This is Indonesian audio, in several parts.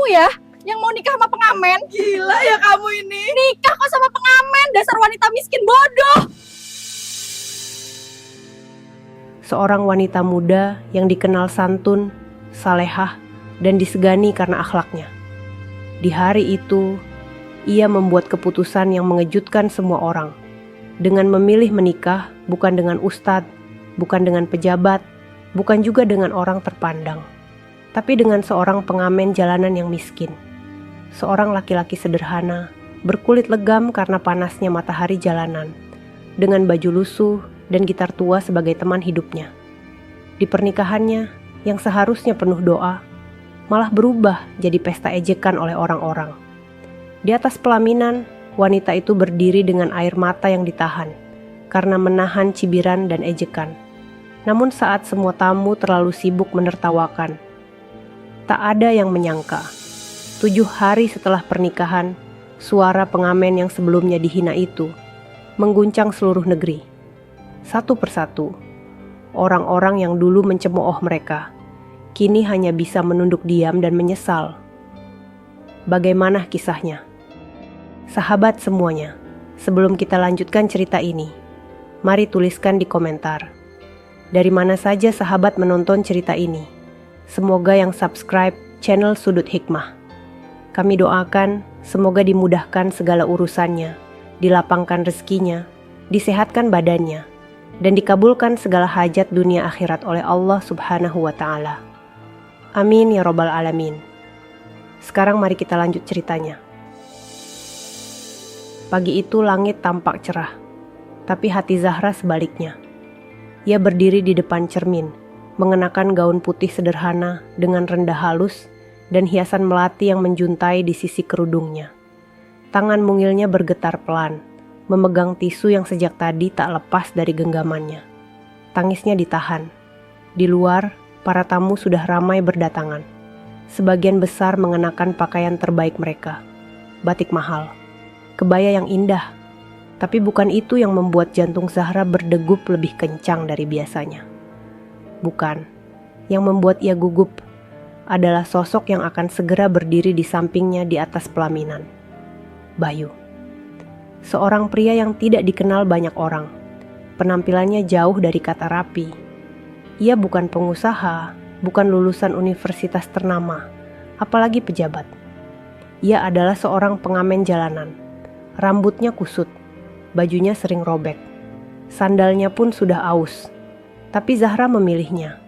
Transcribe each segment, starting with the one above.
kamu ya yang mau nikah sama pengamen? Gila ya kamu ini. Nikah kok sama pengamen, dasar wanita miskin bodoh. Seorang wanita muda yang dikenal santun, salehah, dan disegani karena akhlaknya. Di hari itu, ia membuat keputusan yang mengejutkan semua orang. Dengan memilih menikah bukan dengan ustadz, bukan dengan pejabat, bukan juga dengan orang terpandang, tapi dengan seorang pengamen jalanan yang miskin. Seorang laki-laki sederhana, berkulit legam karena panasnya matahari jalanan, dengan baju lusuh dan gitar tua sebagai teman hidupnya. Di pernikahannya, yang seharusnya penuh doa, malah berubah jadi pesta ejekan oleh orang-orang. Di atas pelaminan, wanita itu berdiri dengan air mata yang ditahan, karena menahan cibiran dan ejekan. Namun saat semua tamu terlalu sibuk menertawakan, tak ada yang menyangka. 7 hari setelah pernikahan, suara pengamen yang sebelumnya dihina itu mengguncang seluruh negeri. Satu persatu, orang-orang yang dulu mencemooh mereka, kini hanya bisa menunduk diam dan menyesal. Bagaimana kisahnya? Sahabat semuanya, sebelum kita lanjutkan cerita ini, mari tuliskan di komentar. Dari mana saja sahabat menonton cerita ini? Semoga yang subscribe channel Sudut Hikmah. Kami doakan semoga dimudahkan segala urusannya, dilapangkan rezekinya, disehatkan badannya, dan dikabulkan segala hajat dunia akhirat oleh Allah Subhanahu wa Ta'ala. Amin ya Rabbal Alamin. Sekarang mari kita lanjut ceritanya. Pagi itu langit tampak cerah, tapi hati Zahra sebaliknya. Ia berdiri di depan cermin, mengenakan gaun putih sederhana dengan rendah halus dan hiasan melati yang menjuntai di sisi kerudungnya. Tangan mungilnya bergetar pelan, memegang tisu yang sejak tadi tak lepas dari genggamannya. Tangisnya ditahan. Di luar, para tamu sudah ramai berdatangan. Sebagian besar mengenakan pakaian terbaik mereka. Batik mahal, kebaya yang indah. Tapi bukan itu yang membuat jantung Zahra berdegup lebih kencang dari biasanya. Bukan, yang membuat ia gugup adalah sosok yang akan segera berdiri di sampingnya di atas pelaminan. Bayu. Seorang pria yang tidak dikenal banyak orang. Penampilannya jauh dari kata rapi. Ia bukan pengusaha, bukan lulusan universitas ternama, apalagi pejabat. Ia adalah seorang pengamen jalanan. Rambutnya kusut, bajunya sering robek. Sandalnya pun sudah aus. Tapi Zahra memilihnya.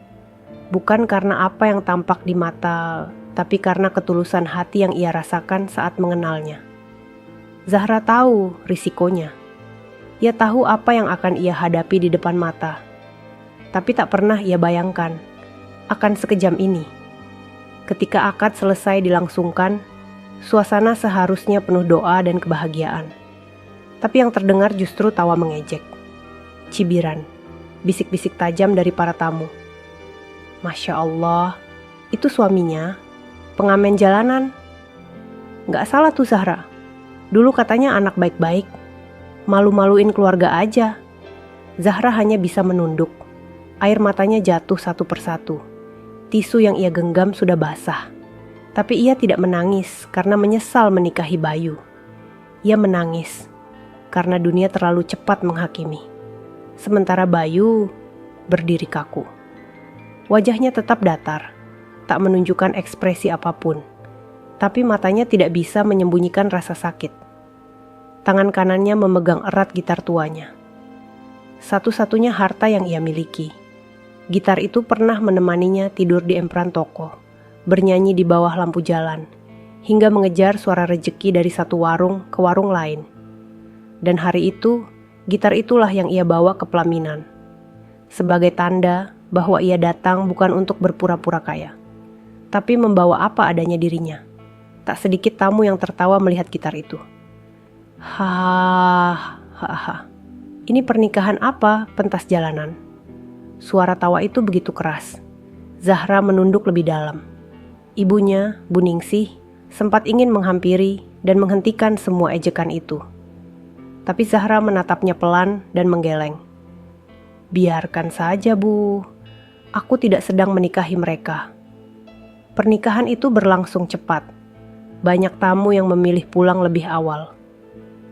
Bukan karena apa yang tampak di mata, tapi karena ketulusan hati yang ia rasakan saat mengenalnya. Zahra tahu risikonya. Ia tahu apa yang akan ia hadapi di depan mata. Tapi tak pernah ia bayangkan akan sekejam ini. Ketika akad selesai dilangsungkan, suasana seharusnya penuh doa dan kebahagiaan. Tapi yang terdengar justru tawa mengejek, cibiran, bisik-bisik tajam dari para tamu. Masya Allah, itu suaminya, pengamen jalanan. Gak salah tuh Zahra. Dulu katanya anak baik-baik, malu-maluin keluarga aja. Zahra hanya bisa menunduk. Air matanya jatuh satu persatu. Tisu yang ia genggam sudah basah. Tapi ia tidak menangis karena menyesal menikahi Bayu. Ia menangis karena dunia terlalu cepat menghakimi. Sementara Bayu berdiri kaku. Wajahnya tetap datar, tak menunjukkan ekspresi apapun. Tapi matanya tidak bisa menyembunyikan rasa sakit. Tangan kanannya memegang erat gitar tuanya. Satu-satunya harta yang ia miliki. Gitar itu pernah menemaninya tidur di empran toko, bernyanyi di bawah lampu jalan, hingga mengejar suara rejeki dari satu warung ke warung lain. Dan hari itu, gitar itulah yang ia bawa ke pelaminan. Sebagai tanda bahwa ia datang bukan untuk berpura-pura kaya, tapi membawa apa adanya dirinya. Tak sedikit tamu yang tertawa melihat gitar itu. Hahaha. Ini pernikahan apa, pentas jalanan? Suara tawa itu begitu keras. Zahra menunduk lebih dalam. Ibunya, Bu Ningsih, sempat ingin menghampiri dan menghentikan semua ejekan itu. Tapi Zahra menatapnya pelan dan menggeleng. Biarkan saja, Bu. Aku tidak sedang menikahi mereka. Pernikahan itu berlangsung cepat, Banyak tamu yang memilih pulang lebih awal.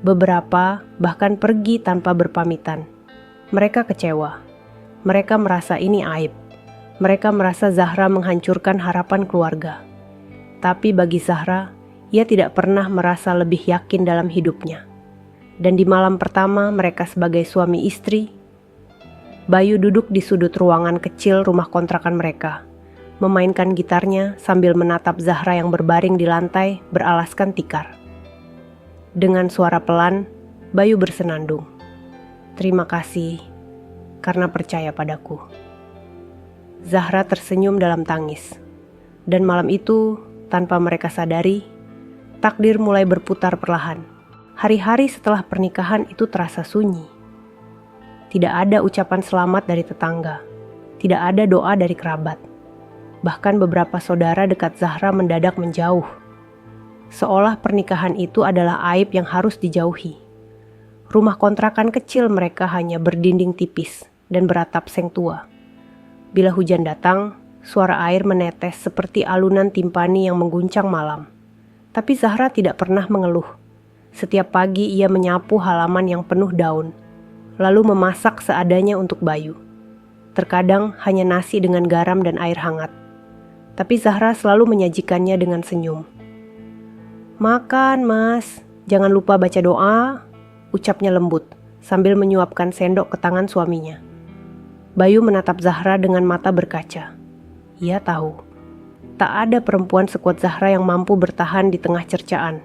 Beberapa bahkan pergi tanpa berpamitan. Mereka kecewa. Mereka merasa ini aib. Mereka merasa Zahra menghancurkan harapan keluarga. Tapi bagi Zahra, ia tidak pernah merasa lebih yakin dalam hidupnya. Dan di malam pertama mereka sebagai suami istri, Bayu duduk di sudut ruangan kecil rumah kontrakan mereka, memainkan gitarnya sambil menatap Zahra yang berbaring di lantai beralaskan tikar. Dengan suara pelan, Bayu bersenandung. "Terima kasih karena percaya padaku." Zahra tersenyum dalam tangis. Dan malam itu, tanpa mereka sadari, takdir mulai berputar perlahan. Hari-hari setelah pernikahan itu terasa sunyi. Tidak ada ucapan selamat dari tetangga. Tidak ada doa dari kerabat. Bahkan beberapa saudara dekat Zahra mendadak menjauh. Seolah pernikahan itu adalah aib yang harus dijauhi. Rumah kontrakan kecil mereka hanya berdinding tipis dan beratap seng tua. Bila hujan datang, suara air menetes seperti alunan timpani yang mengguncang malam. Tapi Zahra tidak pernah mengeluh. Setiap pagi ia menyapu halaman yang penuh daun, lalu memasak seadanya untuk Bayu. Terkadang hanya nasi dengan garam dan air hangat. Tapi Zahra selalu menyajikannya dengan senyum. "Makan, Mas. Jangan lupa baca doa," ucapnya lembut, sambil menyuapkan sendok ke tangan suaminya. Bayu menatap Zahra dengan mata berkaca. Ia tahu, tak ada perempuan sekuat Zahra yang mampu bertahan di tengah cercaan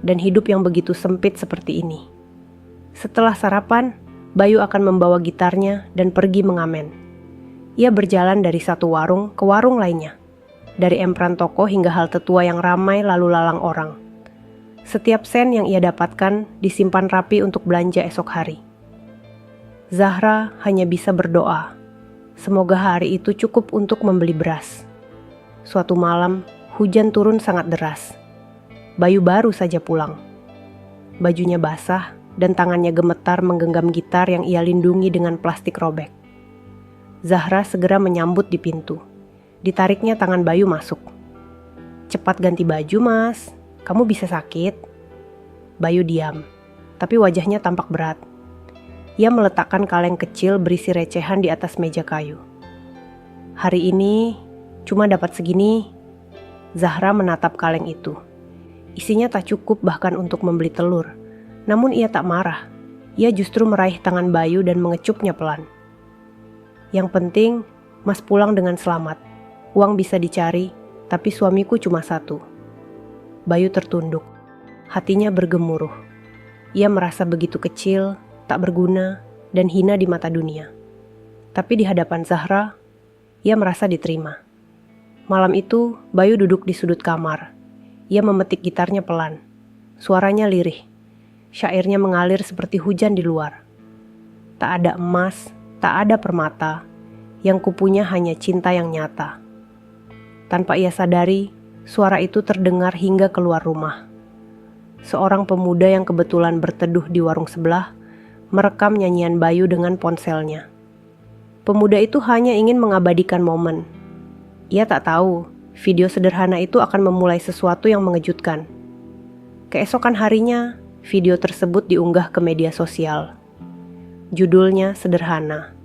dan hidup yang begitu sempit seperti ini. Setelah sarapan, Bayu akan membawa gitarnya dan pergi mengamen. Ia berjalan dari satu warung ke warung lainnya, dari empran toko hingga halte tua yang ramai lalu lalang orang. Setiap sen yang ia dapatkan disimpan rapi untuk belanja esok hari. Zahra hanya bisa berdoa, semoga hari itu cukup untuk membeli beras. Suatu malam, hujan turun sangat deras. Bayu baru saja pulang. Bajunya basah dan tangannya gemetar menggenggam gitar yang ia lindungi dengan plastik robek. Zahra segera menyambut di pintu. Ditariknya tangan Bayu masuk. "Cepat ganti baju, Mas. Kamu bisa sakit." Bayu diam, tapi wajahnya tampak berat. Ia meletakkan kaleng kecil berisi recehan di atas meja kayu. "Hari ini cuma dapat segini." Zahra menatap kaleng itu. Isinya tak cukup bahkan untuk membeli telur. Namun ia tak marah. Ia justru meraih tangan Bayu dan mengecupnya pelan. "Yang penting, Mas pulang dengan selamat. Uang bisa dicari, tapi suamiku cuma satu." Bayu tertunduk. Hatinya bergemuruh. Ia merasa begitu kecil, tak berguna, dan hina di mata dunia. Tapi di hadapan Zahra, ia merasa diterima. Malam itu, Bayu duduk di sudut kamar. Ia memetik gitarnya pelan. Suaranya lirih. Syairnya mengalir seperti hujan di luar. Tak ada emas, tak ada permata. Yang kupunya hanya cinta yang nyata. Tanpa ia sadari, suara itu terdengar hingga keluar rumah. Seorang pemuda yang kebetulan berteduh di warung sebelah merekam nyanyian Bayu dengan ponselnya. Pemuda itu hanya ingin mengabadikan momen. Ia tak tahu video sederhana itu akan memulai sesuatu yang mengejutkan. Keesokan harinya, video tersebut diunggah ke media sosial. Judulnya sederhana.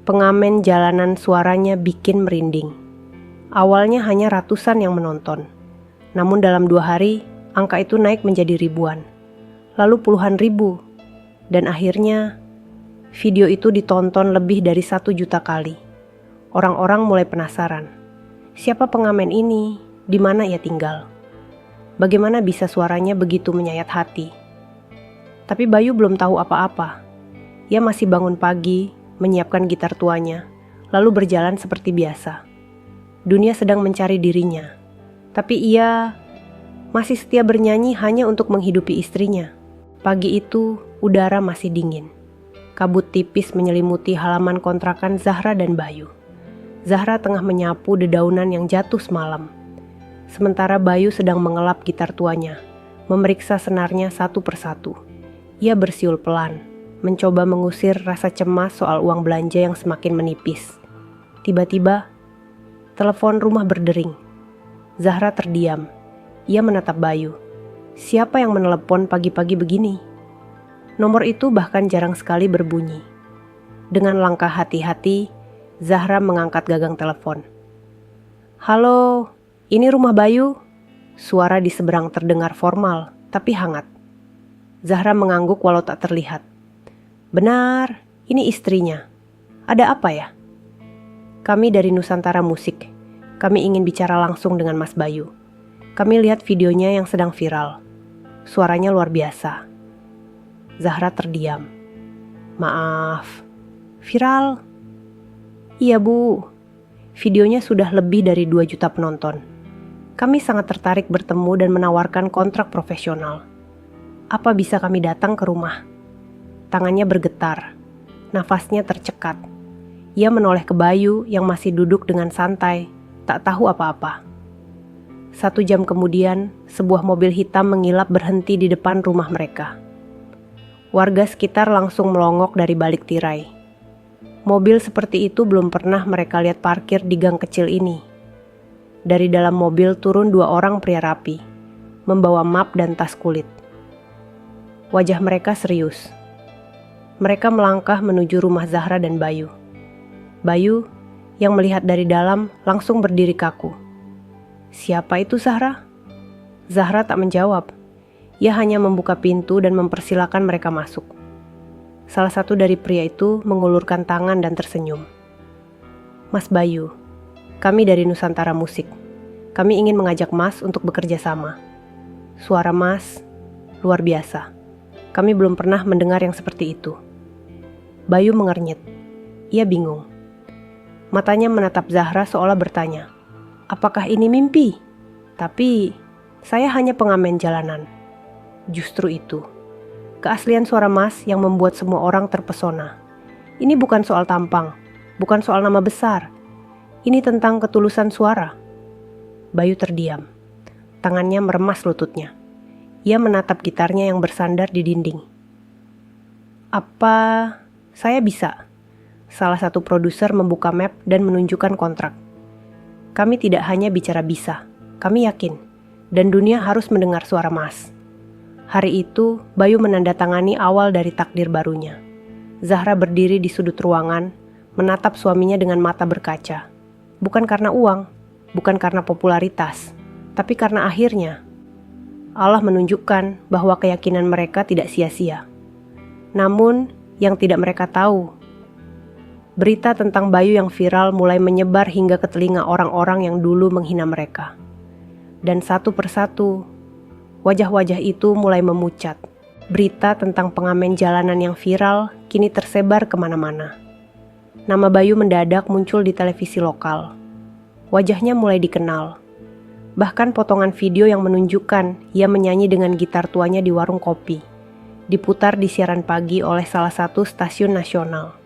Pengamen jalanan suaranya bikin merinding. Awalnya hanya ratusan yang menonton. Namun dalam 2 hari, angka itu naik menjadi ribuan. Lalu puluhan ribu. Dan akhirnya, video itu ditonton lebih dari 1 juta kali. Orang-orang mulai penasaran. Siapa pengamen ini? Di mana ia tinggal? Bagaimana bisa suaranya begitu menyayat hati? Tapi Bayu belum tahu apa-apa. Ia masih bangun pagi, menyiapkan gitar tuanya, lalu berjalan seperti biasa. Dunia sedang mencari dirinya, tapi ia masih setia bernyanyi hanya untuk menghidupi istrinya. Pagi itu, udara masih dingin. Kabut tipis menyelimuti halaman kontrakan Zahra dan Bayu. Zahra tengah menyapu dedaunan yang jatuh semalam. Sementara Bayu sedang mengelap gitar tuanya, memeriksa senarnya satu persatu. Ia bersiul pelan, mencoba mengusir rasa cemas soal uang belanja yang semakin menipis. Tiba-tiba, telepon rumah berdering. Zahra terdiam. Ia menatap Bayu. Siapa yang menelepon pagi-pagi begini? Nomor itu bahkan jarang sekali berbunyi. Dengan langkah hati-hati, Zahra mengangkat gagang telepon. Halo, ini rumah Bayu? Suara di seberang terdengar formal, tapi hangat. Zahra mengangguk walau tak terlihat. Benar, ini istrinya. Ada apa ya? Kami dari Nusantara Musik. Kami ingin bicara langsung dengan Mas Bayu. Kami lihat videonya yang sedang viral. Suaranya luar biasa. Zahra terdiam. Maaf, viral? Iya Bu, videonya sudah lebih dari 2 juta penonton. Kami sangat tertarik bertemu dan menawarkan kontrak profesional. Apa bisa kami datang ke rumah? Tangannya bergetar, nafasnya tercekat. Ia menoleh ke Bayu yang masih duduk dengan santai, tak tahu apa-apa. 1 jam kemudian, sebuah mobil hitam mengilap berhenti di depan rumah mereka. Warga sekitar langsung melongok dari balik tirai. Mobil seperti itu belum pernah mereka lihat parkir di gang kecil ini. Dari dalam mobil turun 2 orang pria rapi, membawa map dan tas kulit. Wajah mereka serius. Mereka melangkah menuju rumah Zahra dan Bayu. Bayu, yang melihat dari dalam, langsung berdiri kaku. Siapa itu Zahra? Zahra tak menjawab. Ia hanya membuka pintu dan mempersilakan mereka masuk. Salah satu dari pria itu mengulurkan tangan dan tersenyum. Mas Bayu, kami dari Nusantara Musik. Kami ingin mengajak Mas untuk bekerja sama. Suara Mas luar biasa. Kami belum pernah mendengar yang seperti itu. Bayu mengernyit. Ia bingung. Matanya menatap Zahra seolah bertanya, apakah ini mimpi? Tapi saya hanya pengamen jalanan. Justru itu, keaslian suara Mas yang membuat semua orang terpesona. Ini bukan soal tampang, bukan soal nama besar. Ini tentang ketulusan suara. Bayu terdiam. Tangannya meremas lututnya. Ia menatap gitarnya yang bersandar di dinding. Apa saya bisa? Salah satu produser membuka map dan menunjukkan kontrak. Kami tidak hanya bicara bisa, kami yakin. Dan dunia harus mendengar suara Mas. Hari itu, Bayu menandatangani awal dari takdir barunya. Zahra berdiri di sudut ruangan, menatap suaminya dengan mata berkaca. Bukan karena uang, bukan karena popularitas, tapi karena akhirnya Allah menunjukkan bahwa keyakinan mereka tidak sia-sia. Namun, yang tidak mereka tahu, berita tentang Bayu yang viral mulai menyebar hingga ke telinga orang-orang yang dulu menghina mereka. Dan satu persatu, wajah-wajah itu mulai memucat. Berita tentang pengamen jalanan yang viral kini tersebar kemana-mana. Nama Bayu mendadak muncul di televisi lokal. Wajahnya mulai dikenal. Bahkan potongan video yang menunjukkan ia menyanyi dengan gitar tuanya di warung kopi, diputar di siaran pagi oleh salah satu stasiun nasional.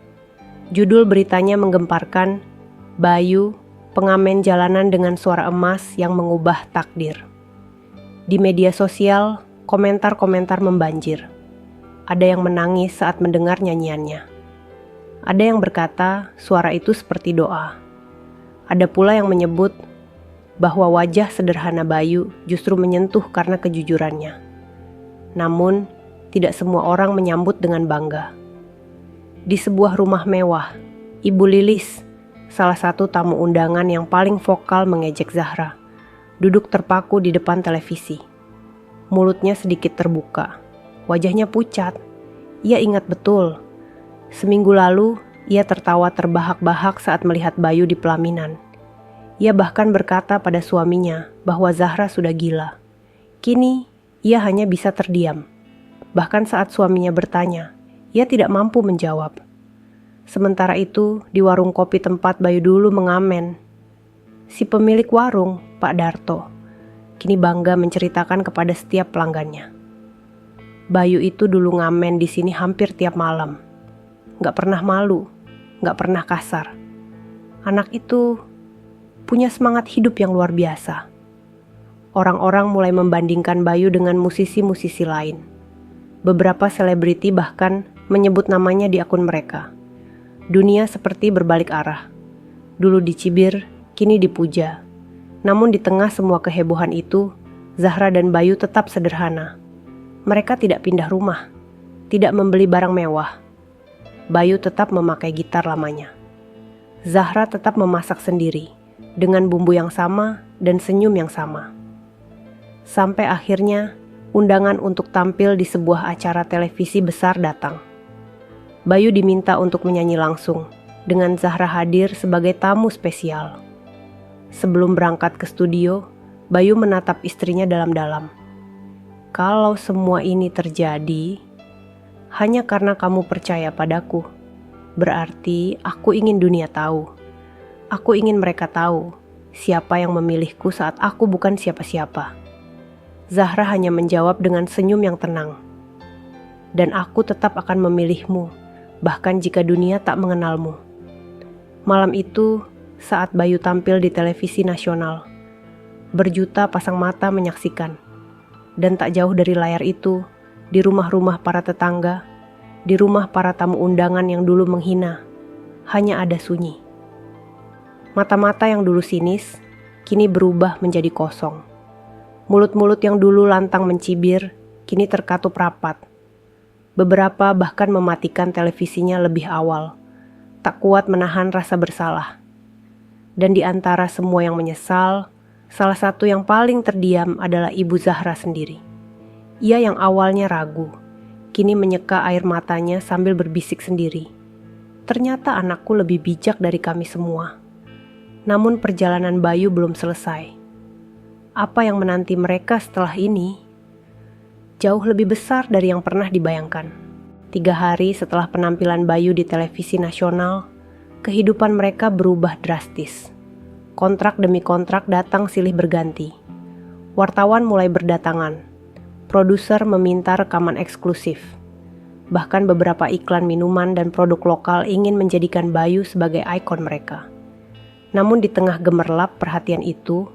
Judul beritanya menggemparkan, Bayu, pengamen jalanan dengan suara emas yang mengubah takdir. Di media sosial, komentar-komentar membanjir. Ada yang menangis saat mendengar nyanyiannya. Ada yang berkata suara itu seperti doa. Ada pula yang menyebut bahwa wajah sederhana Bayu justru menyentuh karena kejujurannya. Namun, tidak semua orang menyambut dengan bangga. Di sebuah rumah mewah, Ibu Lilis, salah satu tamu undangan yang paling vokal mengejek Zahra, duduk terpaku di depan televisi. Mulutnya sedikit terbuka, wajahnya pucat. Ia ingat betul, seminggu lalu ia tertawa terbahak-bahak saat melihat Bayu di pelaminan. Ia bahkan berkata pada suaminya bahwa Zahra sudah gila. Kini, ia hanya bisa terdiam. Bahkan saat suaminya bertanya, ia tidak mampu menjawab. Sementara itu, di warung kopi tempat Bayu dulu mengamen, si pemilik warung, Pak Darto, kini bangga menceritakan kepada setiap pelanggannya. Bayu itu dulu ngamen di sini hampir tiap malam. Gak pernah malu, gak pernah kasar. Anak itu punya semangat hidup yang luar biasa. Orang-orang mulai membandingkan Bayu dengan musisi-musisi lain. Beberapa selebriti bahkan menyebut namanya di akun mereka. Dunia seperti berbalik arah. Dulu dicibir, kini dipuja. Namun di tengah semua kehebohan itu, Zahra dan Bayu tetap sederhana. Mereka tidak pindah rumah, tidak membeli barang mewah. Bayu tetap memakai gitar lamanya. Zahra tetap memasak sendiri, dengan bumbu yang sama dan senyum yang sama. Sampai akhirnya, undangan untuk tampil di sebuah acara televisi besar datang. Bayu diminta untuk menyanyi langsung, dengan Zahra hadir sebagai tamu spesial. Sebelum berangkat ke studio, Bayu menatap istrinya dalam-dalam. Kalau semua ini terjadi, hanya karena kamu percaya padaku. Berarti aku ingin dunia tahu. Aku ingin mereka tahu siapa yang memilihku saat aku bukan siapa-siapa. Zahra hanya menjawab dengan senyum yang tenang. Dan aku tetap akan memilihmu, bahkan jika dunia tak mengenalmu. Malam itu, saat Bayu tampil di televisi nasional, berjuta pasang mata menyaksikan. Dan tak jauh dari layar itu, di rumah-rumah para tetangga, di rumah para tamu undangan yang dulu menghina, hanya ada sunyi. Mata-mata yang dulu sinis, kini berubah menjadi kosong. Mulut-mulut yang dulu lantang mencibir, kini terkatup rapat. Beberapa bahkan mematikan televisinya lebih awal, tak kuat menahan rasa bersalah. Dan di antara semua yang menyesal, salah satu yang paling terdiam adalah Ibu Zahra sendiri. Ia yang awalnya ragu, kini menyeka air matanya sambil berbisik sendiri. Ternyata anakku lebih bijak dari kami semua. Namun perjalanan Bayu belum selesai. Apa yang menanti mereka setelah ini? Jauh lebih besar dari yang pernah dibayangkan. 3 hari setelah penampilan Bayu di televisi nasional, kehidupan mereka berubah drastis. Kontrak demi kontrak datang silih berganti. Wartawan mulai berdatangan. Produser meminta rekaman eksklusif. Bahkan beberapa iklan minuman dan produk lokal ingin menjadikan Bayu sebagai ikon mereka. Namun di tengah gemerlap perhatian itu,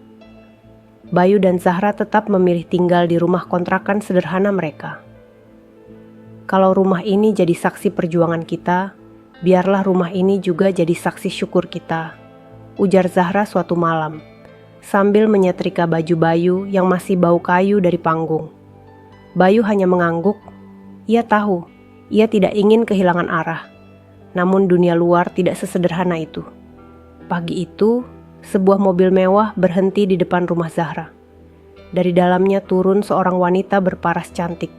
Bayu dan Zahra tetap memilih tinggal di rumah kontrakan sederhana mereka. Kalau rumah ini jadi saksi perjuangan kita, biarlah rumah ini juga jadi saksi syukur kita, ujar Zahra suatu malam, sambil menyetrika baju Bayu yang masih bau kayu dari panggung. Bayu hanya mengangguk. Ia tahu, ia tidak ingin kehilangan arah. Namun dunia luar tidak sesederhana itu. Pagi itu, sebuah mobil mewah berhenti di depan rumah Zahra. Dari dalamnya turun seorang wanita berparas cantik,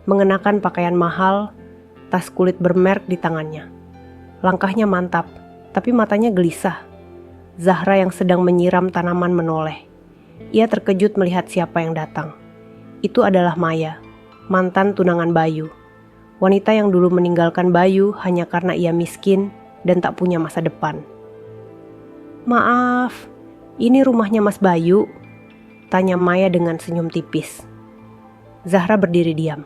mengenakan pakaian mahal, tas kulit bermerk di tangannya. Langkahnya mantap, tapi matanya gelisah. Zahra yang sedang menyiram tanaman menoleh. Ia terkejut melihat siapa yang datang. Itu adalah Maya, mantan tunangan Bayu. Wanita yang dulu meninggalkan Bayu hanya karena ia miskin dan tak punya masa depan. "Maaf, ini rumahnya Mas Bayu?" tanya Maya dengan senyum tipis. Zahra berdiri diam.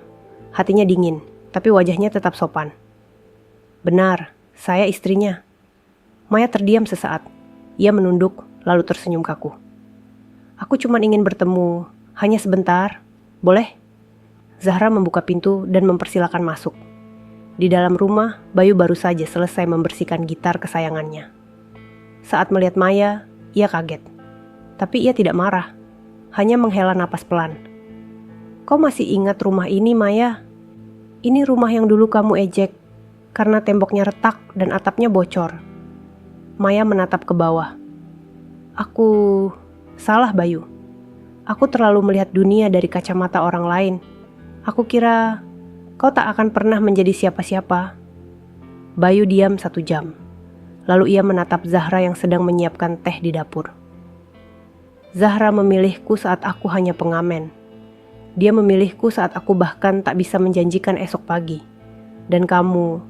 Hatinya dingin, tapi wajahnya tetap sopan. "Benar, saya istrinya." Maya terdiam sesaat. Ia menunduk, lalu tersenyum kaku. "Aku cuma ingin bertemu, hanya sebentar. Boleh?" Zahra membuka pintu dan mempersilakan masuk. Di dalam rumah, Bayu baru saja selesai membersihkan gitar kesayangannya. Saat melihat Maya, ia kaget. Tapi ia tidak marah, hanya menghela napas pelan. "Kau masih ingat rumah ini, Maya? Ini rumah yang dulu kamu ejek, karena temboknya retak dan atapnya bocor." Maya menatap ke bawah. "Aku salah, Bayu. Aku terlalu melihat dunia dari kacamata orang lain. Aku kira kau tak akan pernah menjadi siapa-siapa." Bayu diam 1 jam. Lalu ia menatap Zahra yang sedang menyiapkan teh di dapur. "Zahra memilihku saat aku hanya pengamen. Dia memilihku saat aku bahkan tak bisa menjanjikan esok pagi. Dan kamu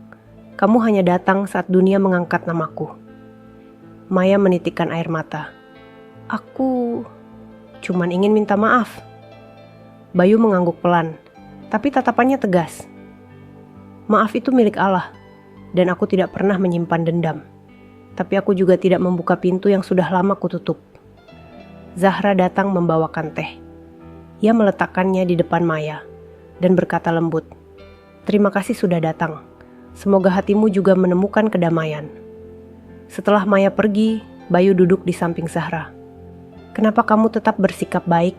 hanya datang saat dunia mengangkat namaku." Maya menitikkan air mata. "Aku cuman ingin minta maaf." Bayu mengangguk pelan, tapi tatapannya tegas. "Maaf itu milik Allah, dan aku tidak pernah menyimpan dendam. Tapi aku juga tidak membuka pintu yang sudah lama kututup." Zahra datang membawakan teh. Ia meletakkannya di depan Maya dan berkata lembut, "Terima kasih sudah datang. Semoga hatimu juga menemukan kedamaian." Setelah Maya pergi, Bayu duduk di samping Zahra. "Kenapa kamu tetap bersikap baik,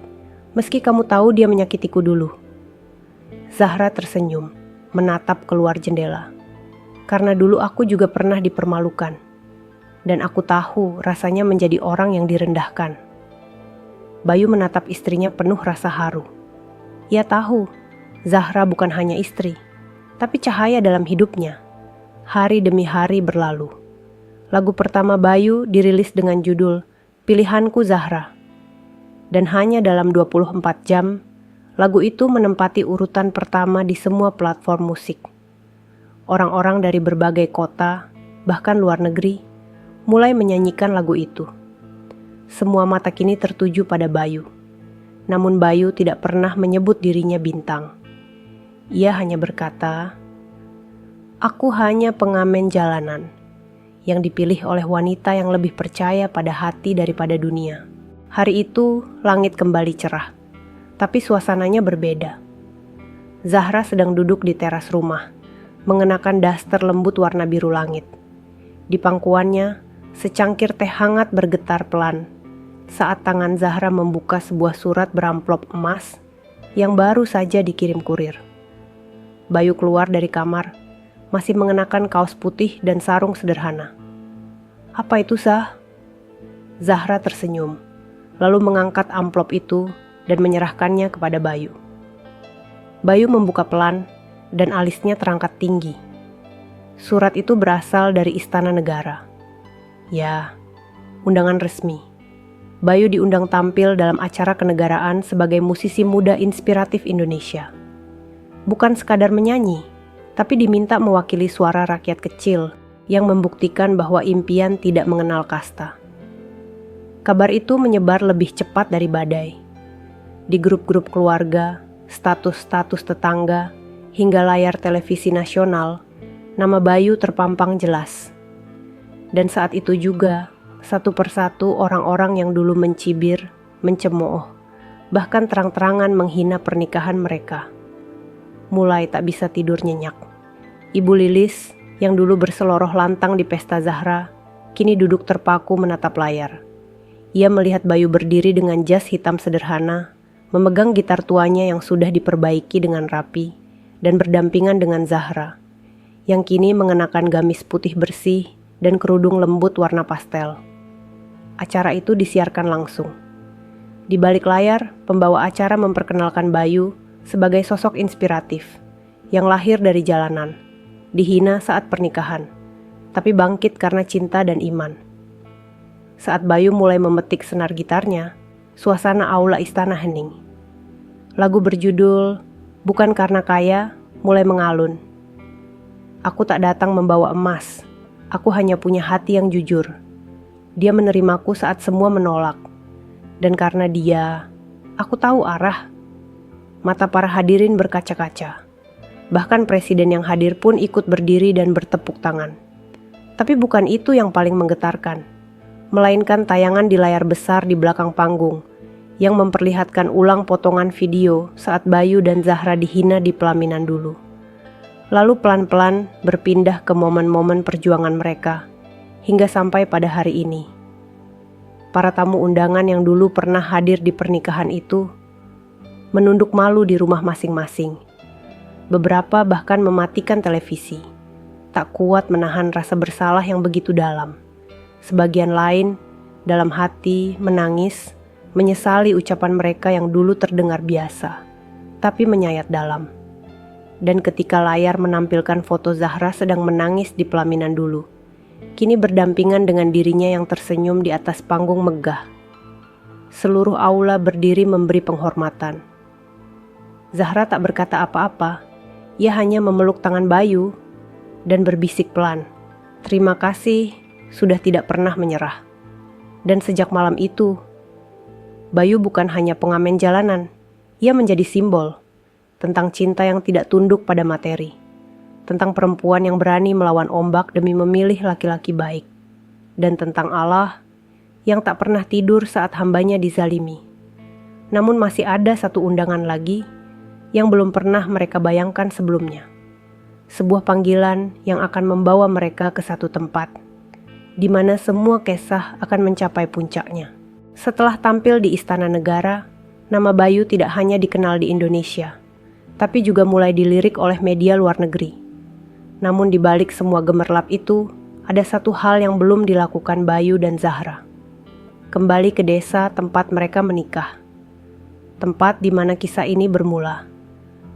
meski kamu tahu dia menyakitiku dulu. Zahra tersenyum, menatap keluar jendela. Karena dulu aku juga pernah dipermalukan. Dan aku tahu rasanya menjadi orang yang direndahkan. Bayu menatap istrinya penuh rasa haru. Ia tahu, Zahra bukan hanya istri, tapi cahaya dalam hidupnya. Hari demi hari berlalu. Lagu pertama Bayu dirilis dengan judul Pilihanku Zahra. Dan hanya dalam 24 jam, lagu itu menempati urutan pertama di semua platform musik. Orang-orang dari berbagai kota, bahkan luar negeri, mulai menyanyikan lagu itu. Semua mata kini tertuju pada Bayu. Namun Bayu tidak pernah menyebut dirinya bintang. Ia hanya berkata, "Aku hanya pengamen jalanan yang dipilih oleh wanita yang lebih percaya pada hati daripada dunia." Hari itu langit kembali cerah, tapi suasananya berbeda. Zahra sedang duduk di teras rumah, mengenakan daster lembut warna biru langit. Di pangkuannya, secangkir teh hangat bergetar pelan saat tangan Zahra membuka sebuah surat beramplop emas yang baru saja dikirim kurir. Bayu keluar dari kamar, masih mengenakan kaos putih dan sarung sederhana. "Apa itu, Sah?" Zahra tersenyum, lalu mengangkat amplop itu dan menyerahkannya kepada Bayu. Bayu membuka pelan dan alisnya terangkat tinggi. Surat itu berasal dari Istana Negara. Ya, undangan resmi. Bayu diundang tampil dalam acara kenegaraan sebagai musisi muda inspiratif Indonesia. Bukan sekadar menyanyi, tapi diminta mewakili suara rakyat kecil yang membuktikan bahwa impian tidak mengenal kasta. Kabar itu menyebar lebih cepat dari badai. Di grup-grup keluarga, status-status tetangga, hingga layar televisi nasional, nama Bayu terpampang jelas. Dan saat itu juga, satu persatu orang-orang yang dulu mencibir, mencemooh, bahkan terang-terangan menghina pernikahan mereka, mulai tak bisa tidur nyenyak. Ibu Lilis, yang dulu berseloroh lantang di pesta Zahra, kini duduk terpaku menatap layar. Ia melihat Bayu berdiri dengan jas hitam sederhana, memegang gitar tuanya yang sudah diperbaiki dengan rapi, dan berdampingan dengan Zahra, yang kini mengenakan gamis putih bersih dan kerudung lembut warna pastel. Acara itu disiarkan langsung. Di balik layar, pembawa acara memperkenalkan Bayu sebagai sosok inspiratif yang lahir dari jalanan, dihina saat pernikahan, tapi bangkit karena cinta dan iman. Saat Bayu mulai memetik senar gitarnya, suasana aula istana hening. Lagu berjudul Bukan Karena Kaya mulai mengalun. Aku tak datang membawa emas, aku hanya punya hati yang jujur. Dia menerimaku saat semua menolak. Dan karena dia, aku tahu arah. Mata para hadirin berkaca-kaca. Bahkan presiden yang hadir pun ikut berdiri dan bertepuk tangan. Tapi bukan itu yang paling menggetarkan, melainkan tayangan di layar besar di belakang panggung yang memperlihatkan ulang potongan video saat Bayu dan Zahra dihina di pelaminan dulu. Lalu pelan-pelan berpindah ke momen-momen perjuangan mereka, hingga sampai pada hari ini. Para tamu undangan yang dulu pernah hadir di pernikahan itu menunduk malu di rumah masing-masing. Beberapa bahkan mematikan televisi, tak kuat menahan rasa bersalah yang begitu dalam. Sebagian lain dalam hati menangis, menyesali ucapan mereka yang dulu terdengar biasa, tapi menyayat dalam. Dan ketika layar menampilkan foto Zahra sedang menangis di pelaminan dulu, kini berdampingan dengan dirinya yang tersenyum di atas panggung megah. Seluruh aula berdiri memberi penghormatan. Zahra tak berkata apa-apa, ia hanya memeluk tangan Bayu dan berbisik pelan, "Terima kasih, sudah tidak pernah menyerah." Dan sejak malam itu, Bayu bukan hanya pengamen jalanan, ia menjadi simbol tentang cinta yang tidak tunduk pada materi. Tentang perempuan yang berani melawan ombak demi memilih laki-laki baik, dan tentang Allah yang tak pernah tidur saat hambanya dizalimi. Namun masih ada satu undangan lagi yang belum pernah mereka bayangkan sebelumnya. Sebuah panggilan yang akan membawa mereka ke satu tempat, di mana semua kisah akan mencapai puncaknya. Setelah tampil di Istana Negara, Nama Bayu tidak hanya dikenal di Indonesia, tapi juga mulai dilirik oleh media luar negeri. Namun di balik semua gemerlap itu, ada satu hal yang belum dilakukan Bayu dan Zahra. Kembali ke desa tempat mereka menikah. Tempat di mana kisah ini bermula.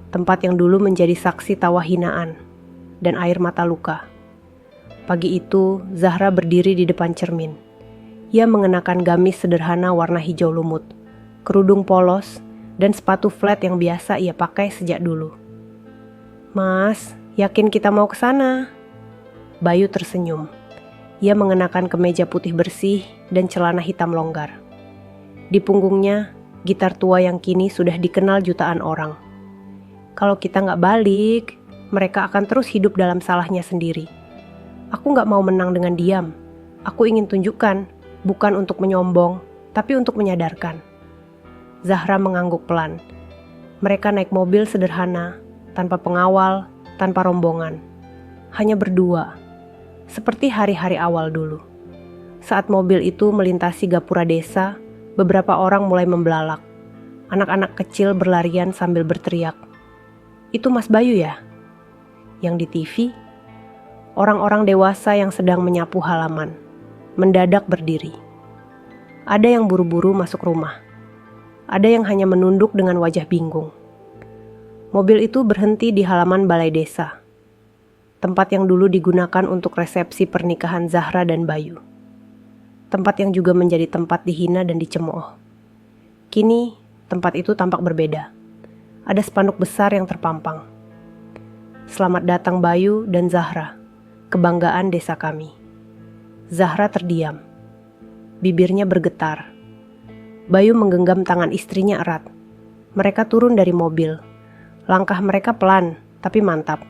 Tempat yang dulu menjadi saksi tawa hinaan dan air mata luka. Pagi itu, Zahra berdiri di depan cermin. Ia mengenakan gamis sederhana warna hijau lumut, kerudung polos, dan sepatu flat yang biasa ia pakai sejak dulu. "Mas, yakin kita mau ke sana?" Bayu tersenyum. Ia mengenakan kemeja putih bersih dan celana hitam longgar. Di punggungnya, gitar tua yang kini sudah dikenal jutaan orang. Kalau kita nggak balik, mereka akan terus hidup dalam salahnya sendiri. Aku nggak mau menang dengan diam. Aku ingin tunjukkan, bukan untuk menyombong, tapi untuk menyadarkan. Zahra mengangguk pelan. Mereka naik mobil sederhana, tanpa pengawal, tanpa rombongan. Hanya berdua, seperti hari-hari awal dulu. Saat mobil itu melintasi gapura desa, beberapa orang mulai membelalak. Anak-anak kecil berlarian sambil berteriak, "Itu Mas Bayu ya?" Yang di TV, orang-orang dewasa yang sedang menyapu halaman mendadak berdiri. Ada yang buru-buru masuk rumah. Ada yang hanya menunduk dengan wajah bingung. Mobil itu berhenti di halaman balai desa, tempat yang dulu digunakan untuk resepsi pernikahan Zahra dan Bayu. Tempat yang juga menjadi tempat dihina dan dicemooh. Kini, tempat itu tampak berbeda. Ada spanduk besar yang terpampang. "Selamat datang Bayu dan Zahra, kebanggaan desa kami." Zahra terdiam. Bibirnya bergetar. Bayu menggenggam tangan istrinya erat. Mereka turun dari mobil. Langkah mereka pelan, tapi mantap.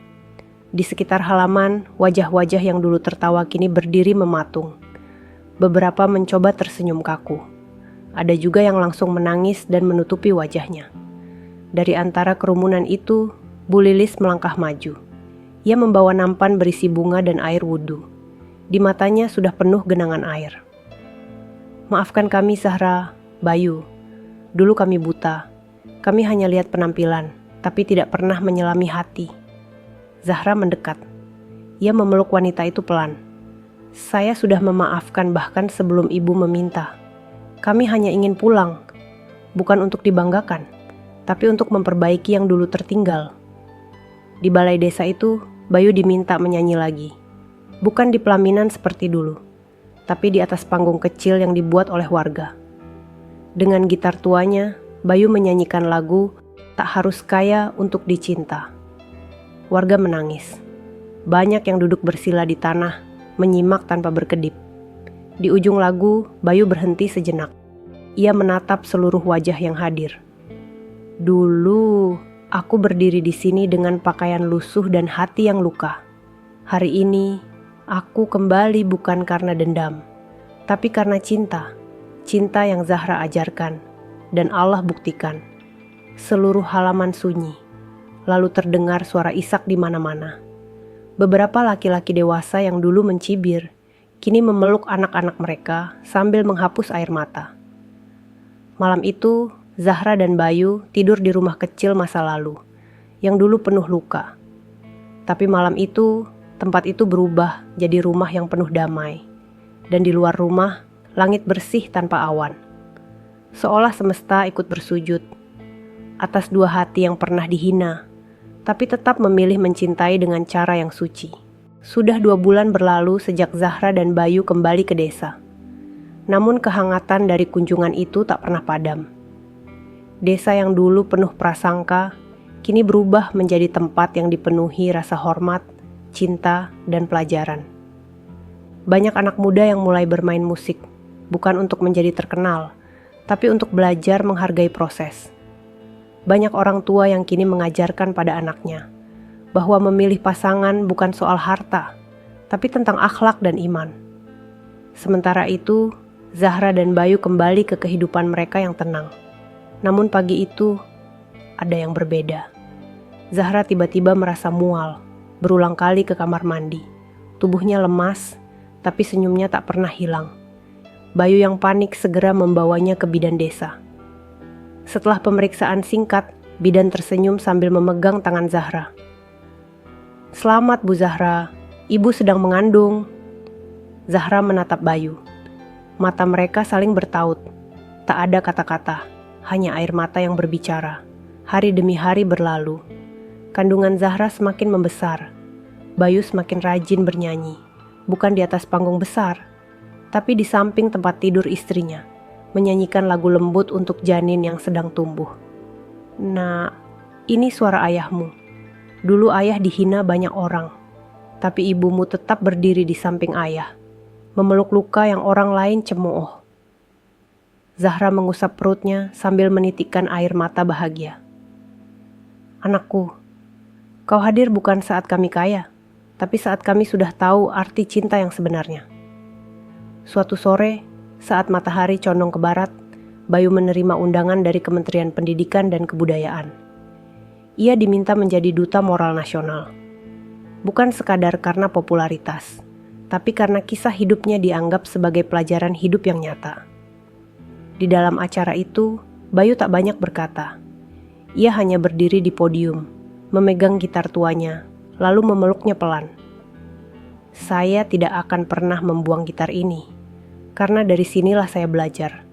Di sekitar halaman, wajah-wajah yang dulu tertawa kini berdiri mematung. Beberapa mencoba tersenyum kaku. Ada juga yang langsung menangis dan menutupi wajahnya. Dari antara kerumunan itu, Bu Lilis melangkah maju. Ia membawa nampan berisi bunga dan air wudhu. Di matanya sudah penuh genangan air. "Maafkan kami Zahra, Bayu. Dulu kami buta. Kami hanya lihat penampilan, tapi tidak pernah menyelami hati." Zahra mendekat. Ia memeluk wanita itu pelan. "Saya sudah memaafkan bahkan sebelum ibu meminta. Kami hanya ingin pulang, bukan untuk dibanggakan, tapi untuk memperbaiki yang dulu tertinggal." Di balai desa itu, Bayu diminta menyanyi lagi. Bukan di pelaminan seperti dulu, tapi di atas panggung kecil yang dibuat oleh warga. Dengan gitar tuanya, Bayu menyanyikan lagu "Tak Harus Kaya Untuk Dicinta". Warga menangis. Banyak yang duduk bersila di tanah, menyimak tanpa berkedip. Di ujung lagu, Bayu berhenti sejenak. Ia menatap seluruh wajah yang hadir. "Dulu, aku berdiri di sini dengan pakaian lusuh dan hati yang luka. Hari ini, aku kembali bukan karena dendam, tapi karena cinta. Cinta yang Zahra ajarkan, dan Allah buktikan." Seluruh halaman sunyi. Lalu terdengar suara isak di mana-mana. Beberapa laki-laki dewasa yang dulu mencibir, kini memeluk anak-anak mereka sambil menghapus air mata. Malam itu, Zahra dan Bayu tidur di rumah kecil masa lalu, yang dulu penuh luka. Tapi malam itu, tempat itu berubah jadi rumah yang penuh damai. Dan di luar rumah, langit bersih tanpa awan. Seolah semesta ikut bersujud atas dua hati yang pernah dihina, tapi tetap memilih mencintai dengan cara yang suci. Sudah 2 bulan berlalu sejak Zahra dan Bayu kembali ke desa. Namun kehangatan dari kunjungan itu tak pernah padam. Desa yang dulu penuh prasangka, kini berubah menjadi tempat yang dipenuhi rasa hormat, cinta, dan pelajaran. Banyak anak muda yang mulai bermain musik, bukan untuk menjadi terkenal, tapi untuk belajar menghargai proses. Banyak orang tua yang kini mengajarkan pada anaknya bahwa memilih pasangan bukan soal harta, tapi tentang akhlak dan iman. Sementara itu, Zahra dan Bayu kembali ke kehidupan mereka yang tenang. Namun pagi itu, ada yang berbeda. Zahra tiba-tiba merasa mual, berulang kali ke kamar mandi. Tubuhnya lemas, tapi senyumnya tak pernah hilang. Bayu yang panik segera membawanya ke bidan desa. Setelah pemeriksaan singkat, bidan tersenyum sambil memegang tangan Zahra. "Selamat Bu Zahra, Ibu sedang mengandung." Zahra menatap Bayu. Mata mereka saling bertaut. Tak ada kata-kata, hanya air mata yang berbicara. Hari demi hari berlalu. Kandungan Zahra semakin membesar. Bayu semakin rajin bernyanyi. Bukan di atas panggung besar, tapi di samping tempat tidur istrinya, menyanyikan lagu lembut untuk janin yang sedang tumbuh. "Nak, ini suara ayahmu. Dulu ayah dihina banyak orang, tapi ibumu tetap berdiri di samping ayah, memeluk luka yang orang lain cemooh." Zahra mengusap perutnya sambil menitikkan air mata bahagia. "Anakku, kau hadir bukan saat kami kaya, tapi saat kami sudah tahu arti cinta yang sebenarnya." Suatu sore, saat matahari condong ke barat, Bayu menerima undangan dari Kementerian Pendidikan dan Kebudayaan. Ia diminta menjadi duta moral nasional. Bukan sekadar karena popularitas, tapi karena kisah hidupnya dianggap sebagai pelajaran hidup yang nyata. Di dalam acara itu, Bayu tak banyak berkata. Ia hanya berdiri di podium, memegang gitar tuanya, lalu memeluknya pelan. "Saya tidak akan pernah membuang gitar ini, karena dari sinilah saya belajar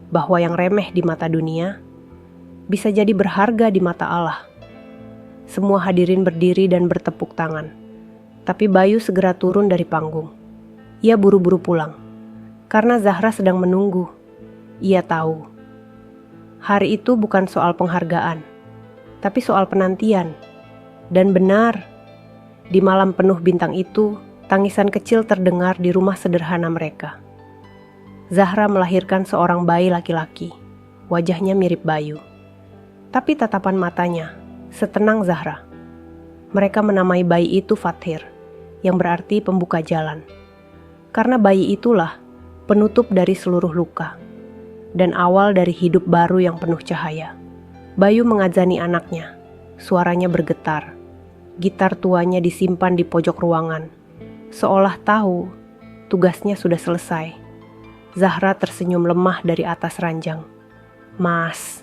bahwa yang remeh di mata dunia bisa jadi berharga di mata Allah." Semua hadirin berdiri dan bertepuk tangan, tapi Bayu segera turun dari panggung. Ia buru-buru pulang, karena Zahra sedang menunggu. Ia tahu, hari itu bukan soal penghargaan, tapi soal penantian. Dan benar, di malam penuh bintang itu, tangisan kecil terdengar di rumah sederhana mereka. Zahra melahirkan seorang bayi laki-laki. Wajahnya mirip Bayu, tapi tatapan matanya setenang Zahra. Mereka menamai bayi itu Fathir, yang berarti pembuka jalan. Karena bayi itulah penutup dari seluruh luka, dan awal dari hidup baru yang penuh cahaya. Bayu mengazani anaknya, suaranya bergetar. Gitar tuanya disimpan di pojok ruangan, seolah tahu tugasnya sudah selesai. Zahra tersenyum lemah dari atas ranjang. "Mas,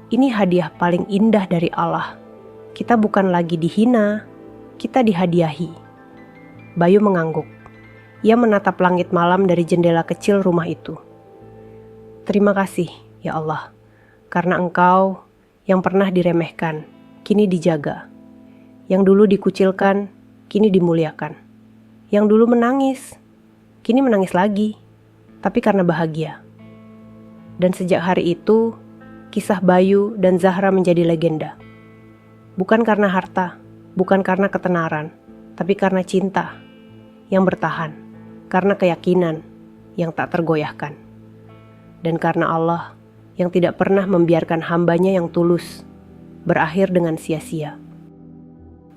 ini hadiah paling indah dari Allah. Kita bukan lagi dihina, kita dihadiahi." Bayu mengangguk. Ia menatap langit malam dari jendela kecil rumah itu. "Terima kasih, ya Allah, karena Engkau yang pernah diremehkan, kini dijaga. Yang dulu dikucilkan, kini dimuliakan. Yang dulu menangis, kini menangis lagi, tapi karena bahagia." Dan sejak hari itu, kisah Bayu dan Zahra menjadi legenda. Bukan karena harta, bukan karena ketenaran, tapi karena cinta yang bertahan, karena keyakinan yang tak tergoyahkan, dan karena Allah yang tidak pernah membiarkan hambanya yang tulus berakhir dengan sia-sia.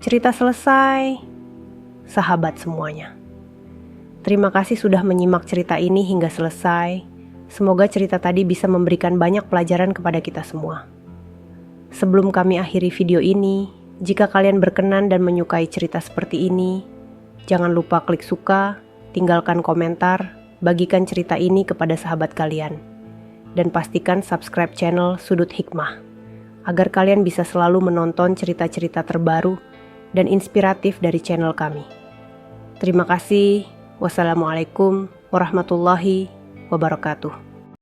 Cerita selesai, sahabat semuanya. Terima kasih sudah menyimak cerita ini hingga selesai. Semoga cerita tadi bisa memberikan banyak pelajaran kepada kita semua. Sebelum kami akhiri video ini, jika kalian berkenan dan menyukai cerita seperti ini, jangan lupa klik suka, tinggalkan komentar, bagikan cerita ini kepada sahabat kalian, dan pastikan subscribe channel Sudut Hikmah, agar kalian bisa selalu menonton cerita-cerita terbaru dan inspiratif dari channel kami. Terima kasih. Wassalamualaikum warahmatullahi wabarakatuh.